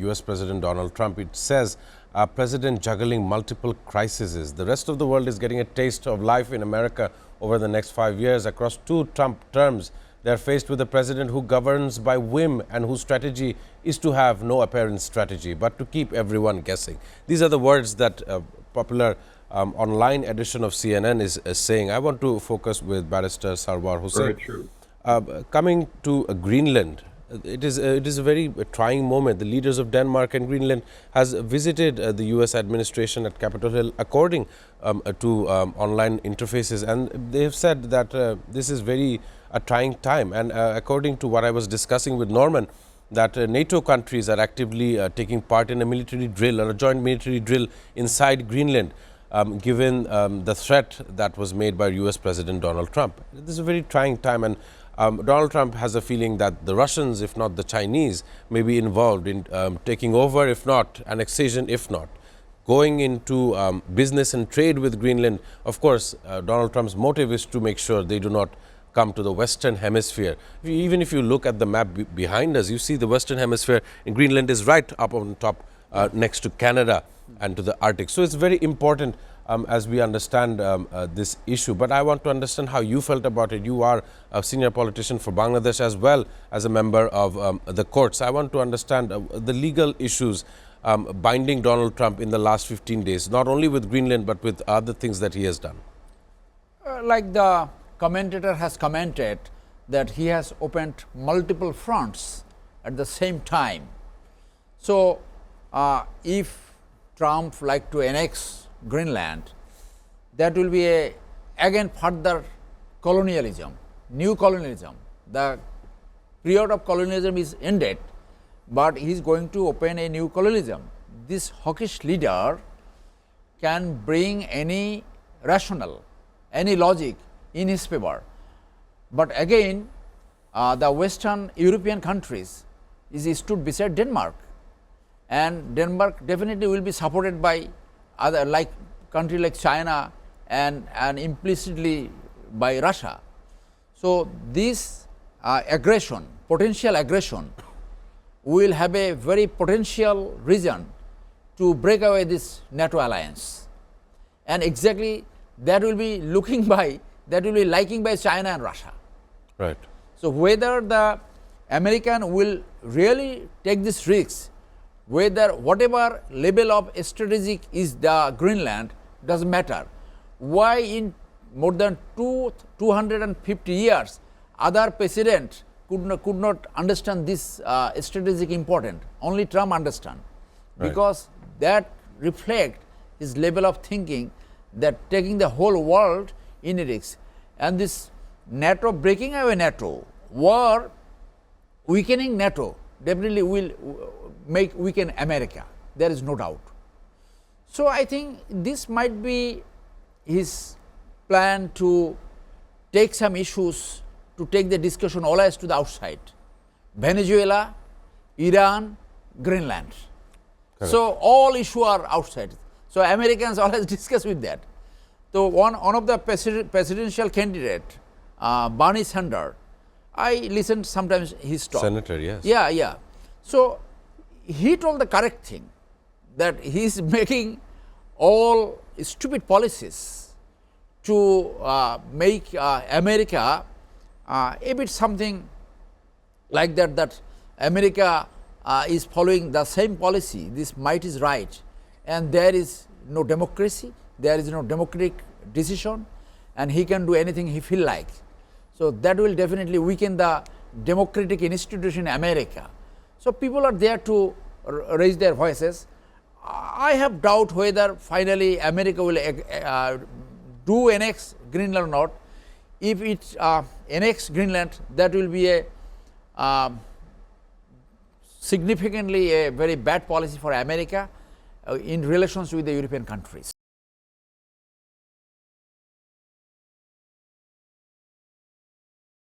US President Donald Trump. It says President juggling multiple crises. The rest of the world is getting a taste of life in America over the next 5 years. Across 2 Trump terms, they are faced with a president who governs by whim and whose strategy is to have no apparent strategy, but to keep everyone guessing. These are the words that popular online edition of CNN is saying. I want to focus with Barrister Sarwar Hossain. Very true. Coming to Greenland, it is a very trying moment. The leaders of Denmark and Greenland has visited the US administration at Capitol Hill according to online interfaces, and they have said that this is very a trying time, and according to what I was discussing with Norman, that NATO countries are actively taking part in a military drill or a joint military drill inside Greenland, given the threat that was made by US President Donald Trump. This is a very trying time, and Donald Trump has a feeling that the Russians, if not the Chinese, may be involved in taking over, if not annexation, if not going into business and trade with Greenland. Of course, Donald Trump's motive is to make sure they do not come to the Western Hemisphere. Even if you look at the map behind us, you see the Western Hemisphere, and Greenland is right up on top next to Canada and to the Arctic. So it's very important as we understand this issue. But I want to understand how you felt about it. You are a senior politician for Bangladesh as well as a member of the courts. I want to understand the legal issues binding Donald Trump in the last 15 days, not only with Greenland, but with other things that he has done. Like the commentator has commented, that he has opened multiple fronts at the same time. So, if Trump like to annex Greenland, that will be again further colonialism, new colonialism. The period of colonialism is ended, but he is going to open a new colonialism. This hawkish leader can bring any rationale, any logic in his favor. But again, the Western European countries stood beside Denmark, and Denmark definitely will be supported by other like country like China and implicitly by Russia. So this aggression, potential aggression, will have a very potential reason to break away this NATO alliance, and exactly that will be liking by China and Russia. Right. So whether the American will really take this risk, whether whatever level of strategic is the Greenland, doesn't matter. Why in more than 250 years, other presidents could not understand this strategic important. Only Trump understand, right. Because that reflect his level of thinking, that taking the whole world in risk. And this NATO, breaking away NATO, war weakening NATO, definitely will weaken America. There is no doubt. So I think this might be his plan to take some issues, to take the discussion always to the outside. Venezuela, Iran, Greenland. Correct. So all issues are outside. So Americans always discuss with that. So one of the presidential candidate, Bernie Sanders, I listened sometimes his talk. Senator, yes. Yeah. So he told the correct thing, that he is making all stupid policies to make America a bit something like that, that America is following the same policy, this might is right, and there is no democracy, there is no democratic decision, and he can do anything he feel like. So that will definitely weaken the democratic institution in America. So people are there to raise their voices. I have doubt whether finally America will do annex Greenland or not. If it annex Greenland, that will be a significantly a very bad policy for America in relations with the European countries.